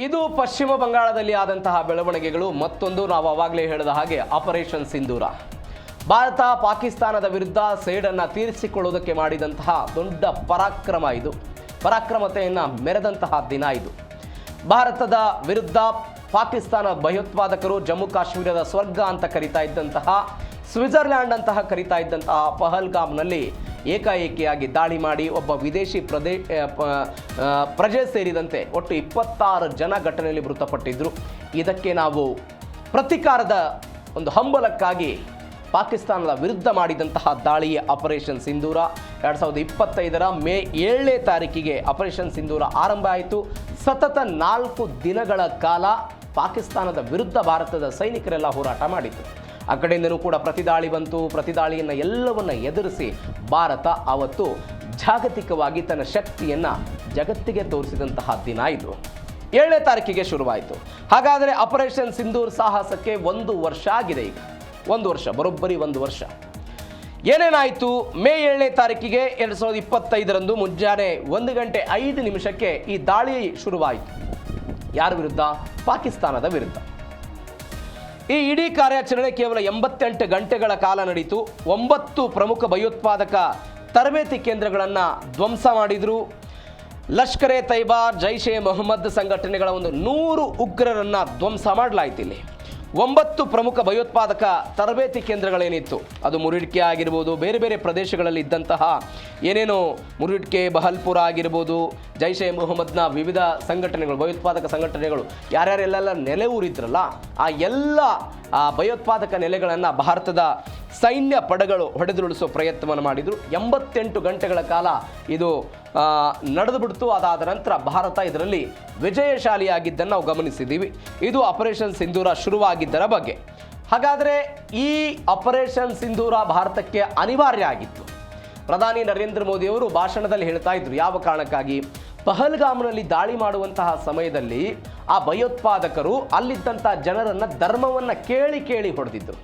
ಇದು ಪಶ್ಚಿಮ ಬಂಗಾಳದಲ್ಲಿ ಆದಂತಹ ಬೆಳವಣಿಗೆಗಳು. ಮತ್ತೊಂದು ನಾವು ಆವಾಗಲೇ ಹೇಳಿದ ಹಾಗೆ ಆಪರೇಷನ್ ಸಿಂಧೂರ. ಭಾರತ ಪಾಕಿಸ್ತಾನದ ವಿರುದ್ಧ ಸೇಡನ್ನು ತೀರಿಸಿಕೊಳ್ಳುವುದಕ್ಕೆ ಮಾಡಿದಂತಹ ದೊಡ್ಡ ಪರಾಕ್ರಮ ಇದು. ಪರಾಕ್ರಮತೆಯನ್ನು ಮೆರೆದಂತಹ ದಿನ ಇದು. ಭಾರತದ ವಿರುದ್ಧ ಪಾಕಿಸ್ತಾನ ಭಯೋತ್ಪಾದಕರು ಜಮ್ಮು ಕಾಶ್ಮೀರದ ಸ್ವರ್ಗ ಅಂತ ಕರೀತಾ ಇದ್ದಂತಹ, ಸ್ವಿಟ್ಜರ್ಲ್ಯಾಂಡ್ ಅಂತಹ ಕರೀತಾ ಇದ್ದಂತಹ ಪಹಲ್ಗಾಮ್ನಲ್ಲಿ ಏಕಾಏಕಿಯಾಗಿ ದಾಳಿ ಮಾಡಿ ಒಬ್ಬ ವಿದೇಶಿ ಪ್ರಜೆ ಸೇರಿದಂತೆ ಒಟ್ಟು 26 ಜನ ಘಟನೆಯಲ್ಲಿ ಮೃತಪಟ್ಟಿದ್ದರು. ಇದಕ್ಕೆ ನಾವು ಪ್ರತೀಕಾರದ ಒಂದು ಹಂಬಲಕ್ಕಾಗಿ ಪಾಕಿಸ್ತಾನದ ವಿರುದ್ಧ ಮಾಡಿದಂತಹ ದಾಳಿಯೇ ಆಪರೇಷನ್ ಸಿಂಧೂರ. 2025 ಮೇ 7ನೇ ತಾರೀಕಿಗೆ ಆಪರೇಷನ್ ಸಿಂಧೂರ ಆರಂಭ ಆಯಿತು. ಸತತ 4 ದಿನಗಳ ಕಾಲ ಪಾಕಿಸ್ತಾನದ ವಿರುದ್ಧ ಭಾರತದ ಸೈನಿಕರೆಲ್ಲ ಹೋರಾಟ ಮಾಡಿತು. ಆ ಕಡೆಯಿಂದನೂ ಕೂಡ ಪ್ರತಿದಾಳಿ ಬಂತು. ಪ್ರತಿದಾಳಿಯನ್ನು ಎಲ್ಲವನ್ನ ಎದುರಿಸಿ ಭಾರತ ಅವತ್ತು ಜಾಗತಿಕವಾಗಿ ತನ್ನ ಶಕ್ತಿಯನ್ನು ಜಗತ್ತಿಗೆ ತೋರಿಸಿದಂತಹ ದಿನ ಇದು. 7ನೇ ತಾರೀಕಿಗೆ ಶುರುವಾಯಿತು. ಹಾಗಾದರೆ ಆಪರೇಷನ್ ಸಿಂಧೂರ್ ಸಾಹಸಕ್ಕೆ 1 ವರ್ಷ ಆಗಿದೆ. ಈಗ 1 ವರ್ಷ, ಬರೋಬ್ಬರಿ 1 ವರ್ಷ. ಏನೇನಾಯಿತು? ಮೇ 7ನೇ ತಾರೀಕಿಗೆ 2025 ಮುಂಜಾನೆ 1:05 ಈ ದಾಳಿ ಶುರುವಾಯಿತು. ಯಾರ ವಿರುದ್ಧ? ಪಾಕಿಸ್ತಾನದ ವಿರುದ್ಧ. ಈ ಇಡೀ ಕಾರ್ಯಾಚರಣೆ ಕೇವಲ 88 ಗಂಟೆಗಳ ಕಾಲ ನಡೀತು. 9 ಪ್ರಮುಖ ಭಯೋತ್ಪಾದಕ ತರಬೇತಿ ಕೇಂದ್ರಗಳನ್ನು ಧ್ವಂಸ ಮಾಡಿದರು. ಲಷ್ಕರ್ ಎ ತೈಬಾ, ಜೈಷ್ ಎ ಮೊಹಮ್ಮದ್ ಸಂಘಟನೆಗಳ 100 ಉಗ್ರರನ್ನು ಧ್ವಂಸ ಮಾಡಲಾಯಿತು. ಇಲ್ಲಿ 9 ಪ್ರಮುಖ ಭಯೋತ್ಪಾದಕ ತರಬೇತಿ ಕೇಂದ್ರಗಳೇನಿತ್ತು, ಅದು ಮುರಿಡ್ಕೆ ಆಗಿರ್ಬೋದು, ಬೇರೆ ಬೇರೆ ಪ್ರದೇಶಗಳಲ್ಲಿ ಇದ್ದಂತಹ ಏನೇನು ಮುರಿಡ್ಕೆ, ಬಹಲ್ಪುರ ಆಗಿರ್ಬೋದು, ಜೈಷ್ ಎ ಮೊಹಮ್ಮದ್ನ ವಿವಿಧ ಸಂಘಟನೆಗಳು, ಭಯೋತ್ಪಾದಕ ಸಂಘಟನೆಗಳು ಯಾರ್ಯಾರೆಲ್ಲ ನೆಲೆ ಊರಿದ್ರಲ್ಲ, ಆ ಎಲ್ಲ ಭಯೋತ್ಪಾದಕ ನೆಲೆಗಳನ್ನು ಭಾರತದ ಸೈನ್ಯ ಪಡೆಗಳು ಹೊಡೆದುರುಳಿಸೋ ಪ್ರಯತ್ನವನ್ನು ಮಾಡಿದರು. 88 ಗಂಟೆಗಳ ಕಾಲ ಇದು ನಡೆದು ಬಿಡ್ತು. ಅದಾದ ನಂತರ ಭಾರತ ಇದರಲ್ಲಿ ವಿಜಯಶಾಲಿಯಾಗಿದ್ದನ್ನು ನಾವು ಗಮನಿಸಿದ್ದೀವಿ. ಇದು ಆಪರೇಷನ್ ಸಿಂಧೂರ ಶುರುವಾಗಿದ್ದರ ಬಗ್ಗೆ. ಹಾಗಾದರೆ ಈ ಆಪರೇಷನ್ ಸಿಂಧೂರ ಭಾರತಕ್ಕೆ ಅನಿವಾರ್ಯ ಆಗಿತ್ತು. ಪ್ರಧಾನಿ ನರೇಂದ್ರ ಮೋದಿಯವರು ಭಾಷಣದಲ್ಲಿ ಹೇಳ್ತಾ ಇದ್ರು, ಯಾವ ಕಾರಣಕ್ಕಾಗಿ? ಪಹಲ್ಗಾಮ್ನಲ್ಲಿ ದಾಳಿ ಮಾಡುವಂತಹ ಸಮಯದಲ್ಲಿ ಆ ಭಯೋತ್ಪಾದಕರು ಅಲ್ಲಿದ್ದಂಥ ಜನರನ್ನು ಧರ್ಮವನ್ನು ಕೇಳಿ ಹೊಡೆದಿದ್ದರು.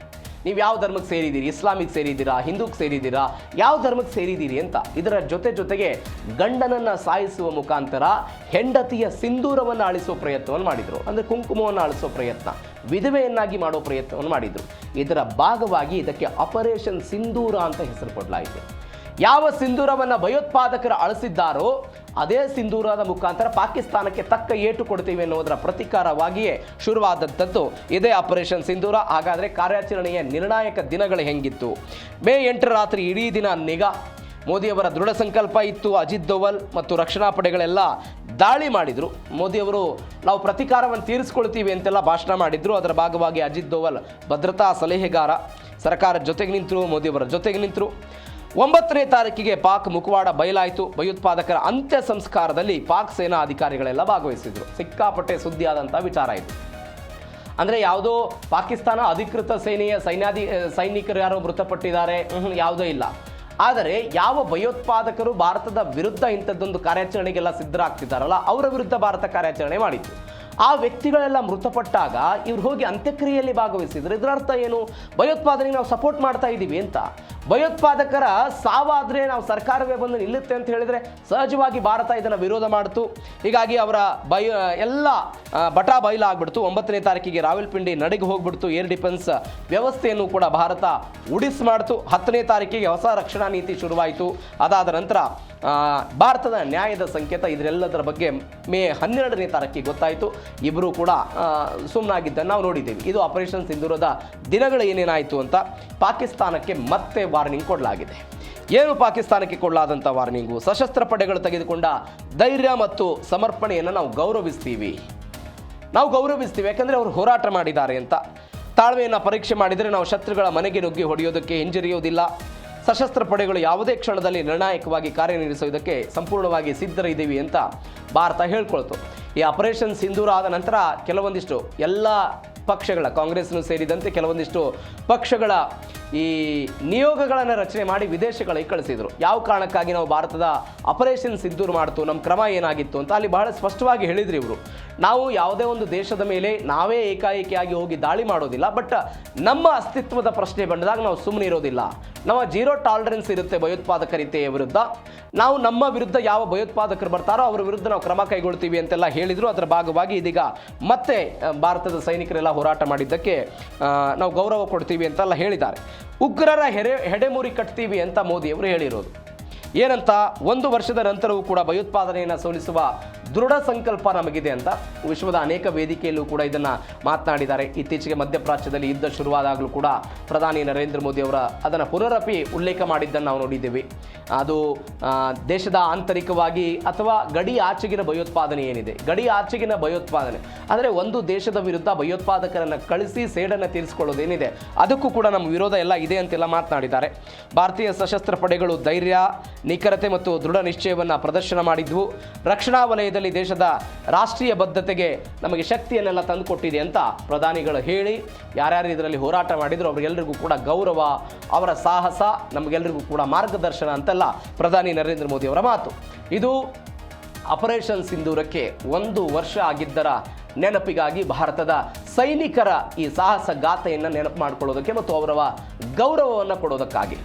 ನೀವು ಯಾವ ಧರ್ಮಕ್ಕೆ ಸೇರಿದ್ದೀರಿ? ಇಸ್ಲಾಮಿಗೆ ಸೇರಿದ್ದೀರಾ? ಹಿಂದೂಕ್ಕೆ ಸೇರಿದ್ದೀರಾ? ಯಾವ ಧರ್ಮಕ್ಕೆ ಸೇರಿದ್ದೀರಿ ಅಂತ. ಇದರ ಜೊತೆಗೆ ಗಂಡನನ್ನು ಸಾಯಿಸುವ ಮುಖಾಂತರ ಹೆಂಡತಿಯ ಸಿಂಧೂರವನ್ನು ಅಳಿಸುವ ಪ್ರಯತ್ನವನ್ನು ಮಾಡಿದರು. ಅಂದರೆ ಕುಂಕುಮವನ್ನು ಅಳಿಸೋ ಪ್ರಯತ್ನ, ವಿಧವೆಯನ್ನಾಗಿ ಮಾಡೋ ಪ್ರಯತ್ನವನ್ನು ಮಾಡಿದರು. ಇದರ ಭಾಗವಾಗಿ ಇದಕ್ಕೆ ಆಪರೇಷನ್ ಸಿಂಧೂರ ಅಂತ ಹೆಸರು ಕೊಡಲಾಯಿತು. ಯಾವ ಸಿಂಧೂರವನ್ನು ಭಯೋತ್ಪಾದಕರು ಅಳಿಸಿದ್ದಾರೋ ಅದೇ ಸಿಂಧೂರದ ಮುಖಾಂತರ ಪಾಕಿಸ್ತಾನಕ್ಕೆ ತಕ್ಕ ಏಟು ಕೊಡ್ತೀವಿ ಅನ್ನೋದರ ಪ್ರತೀಕಾರವಾಗಿಯೇ ಶುರುವಾದಂಥದ್ದು ಇದೇ ಆಪರೇಷನ್ ಸಿಂಧೂರ. ಹಾಗಾದರೆ ಕಾರ್ಯಾಚರಣೆಯ ನಿರ್ಣಾಯಕ ದಿನಗಳು ಹೆಂಗಿತ್ತು? ಮೇ 8 ರಾತ್ರಿ ಇಡೀ ದಿನ ನಿಗಾ. ಮೋದಿಯವರ ದೃಢ ಸಂಕಲ್ಪ ಇತ್ತು. ಅಜಿತ್ ದೋವಲ್ ಮತ್ತು ರಕ್ಷಣಾ ಪಡೆಗಳೆಲ್ಲ ದಾಳಿ ಮಾಡಿದರು. ಮೋದಿಯವರು ನಾವು ಪ್ರತೀಕಾರವನ್ನು ತೀರಿಸ್ಕೊಳ್ತೀವಿ ಅಂತೆಲ್ಲ ಭಾಷಣ ಮಾಡಿದ್ರು. ಅದರ ಭಾಗವಾಗಿ ಅಜಿತ್ ದೋವಲ್ ಭದ್ರತಾ ಸಲಹೆಗಾರ ಸರ್ಕಾರದ ಜೊತೆಗೆ ನಿಂತರು, ಮೋದಿಯವರ ಜೊತೆಗೆ ನಿಂತರು. 9ನೇ ತಾರೀಕಿಗೆ ಪಾಕ್ ಮುಖವಾಡ ಬಯಲಾಯಿತು. ಭಯೋತ್ಪಾದಕರ ಅಂತ್ಯ ಸಂಸ್ಕಾರದಲ್ಲಿ ಪಾಕ್ ಸೇನಾ ಅಧಿಕಾರಿಗಳೆಲ್ಲ ಭಾಗವಹಿಸಿದ್ರು. ಸಿಕ್ಕಾಪಟ್ಟೆ ಸುದ್ದಿ ಆದಂಥ ವಿಚಾರ ಇದು. ಅಂದರೆ ಯಾವುದೋ ಪಾಕಿಸ್ತಾನ ಅಧಿಕೃತ ಸೇನೆಯ ಸೈನಿಕರು ಯಾರೋ ಮೃತಪಟ್ಟಿದ್ದಾರೆ, ಯಾವುದೋ ಇಲ್ಲ. ಆದರೆ ಯಾವ ಭಯೋತ್ಪಾದಕರು ಭಾರತದ ವಿರುದ್ಧ ಇಂಥದ್ದೊಂದು ಕಾರ್ಯಾಚರಣೆಗೆಲ್ಲ ಸಿದ್ಧರಾಗ್ತಿದ್ದಾರಲ್ಲ, ಅವರ ವಿರುದ್ಧ ಭಾರತ ಕಾರ್ಯಾಚರಣೆ ಮಾಡಿತ್ತು. ಆ ವ್ಯಕ್ತಿಗಳೆಲ್ಲ ಮೃತಪಟ್ಟಾಗ ಇವ್ರು ಹೋಗಿ ಅಂತ್ಯಕ್ರಿಯೆಯಲ್ಲಿ ಭಾಗವಹಿಸಿದ್ರು. ಇದರ ಅರ್ಥ ಏನು? ಭಯೋತ್ಪಾದನೆಗೆ ನಾವು ಸಪೋರ್ಟ್ ಮಾಡ್ತಾ ಇದ್ದೀವಿ ಅಂತ. ಭಯೋತ್ಪಾದಕರ ಸಾವಾದರೆ ನಾವು ಸರ್ಕಾರವೇ ಬಂದು ನಿಲ್ಲುತ್ತೆ ಅಂತ ಹೇಳಿದರೆ ಸಹಜವಾಗಿ ಭಾರತ ಇದನ್ನು ವಿರೋಧ ಮಾಡಿತು. ಹೀಗಾಗಿ ಅವರ ಎಲ್ಲ ಬಟಾ ಬಯಲಾಗ್ಬಿಡ್ತು. 9ನೇ ತಾರೀಕಿಗೆ ರಾವಲ್ಪಿಂಡಿ ನಡೆಗೆ ಹೋಗ್ಬಿಡ್ತು. ಏರ್ ಡಿಫೆನ್ಸ್ ವ್ಯವಸ್ಥೆಯನ್ನು ಕೂಡ ಭಾರತ ಉಡಿಸ್ ಮಾಡ್ತು. 10ನೇ ತಾರೀಕಿಗೆ ಹೊಸ ರಕ್ಷಣಾ ನೀತಿ ಶುರುವಾಯಿತು. ಅದಾದ ನಂತರ ಭಾರತದ ನ್ಯಾಯದ ಸಂಕೇತ, ಇದರೆಲ್ಲದರ ಬಗ್ಗೆ ಮೇ 12ನೇ ತಾರೀಕಿಗೆ ಗೊತ್ತಾಯಿತು. ಇಬ್ಬರು ಕೂಡ ಸುಮ್ಮನಾಗಿದ್ದನ್ನು ನಾವು ನೋಡಿದ್ದೇವೆ. ಇದು ಆಪರೇಷನ್ ಸಿಂಧೂರದ ದಿನಗಳು ಏನೇನಾಯಿತು ಅಂತ. ಪಾಕಿಸ್ತಾನಕ್ಕೆ ಮತ್ತೆ ವಾರ್ನಿಂಗ್ ಕೊಡಲಾಗಿದೆ. ಏನು ಪಾಕಿಸ್ತಾನಕ್ಕೆ ಕೊಡಲಾದಂಥ ವಾರ್ನಿಂಗು? ಸಶಸ್ತ್ರ ಪಡೆಗಳು ತೆಗೆದುಕೊಂಡ ಧೈರ್ಯ ಮತ್ತು ಸಮರ್ಪಣೆಯನ್ನು ನಾವು ಗೌರವಿಸ್ತೀವಿ. ಯಾಕಂದರೆ ಅವರು ಹೋರಾಟ ಮಾಡಿದ್ದಾರೆ ಅಂತ. ತಾಳ್ಮೆಯನ್ನು ಪರೀಕ್ಷೆ ಮಾಡಿದರೆ ನಾವು ಶತ್ರುಗಳ ಮನೆಗೆ ನುಗ್ಗಿ ಹೊಡೆಯೋದಕ್ಕೆ ಹಿಂಜರಿಯೋದಿಲ್ಲ. ಸಶಸ್ತ್ರ ಪಡೆಗಳು ಯಾವುದೇ ಕ್ಷಣದಲ್ಲಿ ನಿರ್ಣಾಯಕವಾಗಿ ಕಾರ್ಯನಿರ್ವಹಿಸೋದಕ್ಕೆ ಸಂಪೂರ್ಣವಾಗಿ ಸಿದ್ಧರಿದ್ದೀವಿ ಅಂತ ಭಾರತ ಹೇಳ್ಕೊಳ್ತು. ಈ ಆಪರೇಷನ್ ಸಿಂಧೂರ ಆದ ನಂತರ ಕೆಲವೊಂದಿಷ್ಟು ಎಲ್ಲ ಪಕ್ಷಗಳ, ಕಾಂಗ್ರೆಸ್ನು ಸೇರಿದಂತೆ ಕೆಲವೊಂದಿಷ್ಟು ಪಕ್ಷಗಳ ಈ ನಿಯೋಗಗಳನ್ನು ರಚನೆ ಮಾಡಿ ವಿದೇಶಗಳಿಗೆ ಕಳಿಸಿದರು. ಯಾವ ಕಾರಣಕ್ಕಾಗಿ ನಾವು ಭಾರತದ ಆಪರೇಷನ್ ಸಿಂಧೂರ್ ಮಾಡ್ತು, ನಮ್ಮ ಕ್ರಮ ಏನಾಗಿತ್ತು ಅಂತ ಅಲ್ಲಿ ಬಹಳ ಸ್ಪಷ್ಟವಾಗಿ ಹೇಳಿದ್ರು ಇವರು. ನಾವು ಯಾವುದೇ ಒಂದು ದೇಶದ ಮೇಲೆ ನಾವೇ ಏಕಾಏಕಿಯಾಗಿ ಹೋಗಿ ದಾಳಿ ಮಾಡೋದಿಲ್ಲ, ಬಟ್ ನಮ್ಮ ಅಸ್ತಿತ್ವದ ಪ್ರಶ್ನೆ ಬಂದಾಗ ನಾವು ಸುಮ್ಮನೆ ಇರೋದಿಲ್ಲ. ನಮ್ಮ ಜೀರೋ ಟಾಲರೆನ್ಸ್ ಇರುತ್ತೆ ಭಯೋತ್ಪಾದಕರಿತೆಯ ವಿರುದ್ಧ. ನಾವು ನಮ್ಮ ವಿರುದ್ಧ ಯಾವ ಭಯೋತ್ಪಾದಕರು ಬರ್ತಾರೋ ಅವರ ವಿರುದ್ಧ ನಾವು ಕ್ರಮ ಕೈಗೊಳ್ತೀವಿ ಅಂತೆಲ್ಲ ಹೇಳಿದರು. ಅದರ ಭಾಗವಾಗಿ ಇದೀಗ ಮತ್ತೆ ಭಾರತದ ಸೈನಿಕರೆಲ್ಲ ಹೋರಾಟ ಮಾಡಿದ್ದಕ್ಕೆ ನಾವು ಗೌರವ ಕೊಡ್ತೀವಿ ಅಂತೆಲ್ಲ ಹೇಳಿದ್ದಾರೆ. ಉಗ್ರರ ಹೆಡೆಮುರಿ ಕಟ್ತೀವಿ ಅಂತ ಮೋದಿಯವರು ಹೇಳಿರೋದು ಏನಂತ, 1 ವರ್ಷದ ನಂತರವೂ ಕೂಡ ಭಯೋತ್ಪಾದನೆಯನ್ನು ಸೋಲಿಸುವ ದೃಢ ಸಂಕಲ್ಪ ನಮಗಿದೆ ಅಂತ ವಿಶ್ವದ ಅನೇಕ ವೇದಿಕೆಯಲ್ಲೂ ಕೂಡ ಇದನ್ನು ಮಾತನಾಡಿದ್ದಾರೆ. ಇತ್ತೀಚೆಗೆ ಮಧ್ಯಪ್ರಾಚ್ಯದಲ್ಲಿ ಯುದ್ಧ ಶುರುವಾದಾಗಲೂ ಕೂಡ ಪ್ರಧಾನಿ ನರೇಂದ್ರ ಮೋದಿ ಅವರ ಅದನ್ನು ಪುನರಪಿ ಉಲ್ಲೇಖ ಮಾಡಿದ್ದನ್ನು ನಾವು ನೋಡಿದ್ದೀವಿ. ಅದು ದೇಶದ ಆಂತರಿಕವಾಗಿ ಅಥವಾ ಗಡಿ ಆಚೆಗಿನ ಭಯೋತ್ಪಾದನೆ ಏನಿದೆ, ಗಡಿ ಆಚೆಗಿನ ಭಯೋತ್ಪಾದನೆ ಅಂದರೆ ಒಂದು ದೇಶದ ವಿರುದ್ಧ ಭಯೋತ್ಪಾದಕರನ್ನು ಕಳಿಸಿ ಸೇಡನ್ನು ತೀರಿಸಿಕೊಳ್ಳೋದೇನಿದೆ ಅದಕ್ಕೂ ಕೂಡ ನಮ್ಮ ವಿರೋಧ ಎಲ್ಲ ಇದೆ ಅಂತೆಲ್ಲ ಮಾತನಾಡಿದ್ದಾರೆ. ಭಾರತೀಯ ಸಶಸ್ತ್ರ ಪಡೆಗಳು ಧೈರ್ಯ, ನಿಖರತೆ ಮತ್ತು ದೃಢ ನಿಶ್ಚಯವನ್ನು ಪ್ರದರ್ಶನ ಮಾಡಿದ್ವು. ರಕ್ಷಣಾ ವಲಯದಲ್ಲಿ ದೇಶದ ರಾಷ್ಟ್ರೀಯ ಬದ್ಧತೆಗೆ ನಮಗೆ ಶಕ್ತಿಯನ್ನೆಲ್ಲ ತಂದುಕೊಟ್ಟಿದೆ ಅಂತ ಪ್ರಧಾನಿಗಳು ಹೇಳಿ, ಯಾರ್ಯಾರು ಇದರಲ್ಲಿ ಹೋರಾಟ ಮಾಡಿದ್ರು ಅವರಿಗೆಲ್ಲರಿಗೂ ಕೂಡ ಗೌರವ, ಅವರ ಸಾಹಸ, ನಮಗೆಲ್ಲರಿಗೂ ಕೂಡ ಮಾರ್ಗದರ್ಶನ ಅಂತೆಲ್ಲ ಪ್ರಧಾನಿ ನರೇಂದ್ರ ಮೋದಿ ಅವರ ಮಾತು. ಇದು ಆಪರೇಷನ್ ಸಿಂಧೂರಕ್ಕೆ 1 ವರ್ಷ ಆಗಿದ್ದರ ನೆನಪಿಗಾಗಿ ಭಾರತದ ಸೈನಿಕರ ಈ ಸಾಹಸ ಗಾಥೆಯನ್ನು ನೆನಪು ಮಾಡಿಕೊಳ್ಳೋದಕ್ಕೆ ಮತ್ತು ಅವರ ಗೌರವವನ್ನು ಕೊಡೋದಕ್ಕಾಗಿ.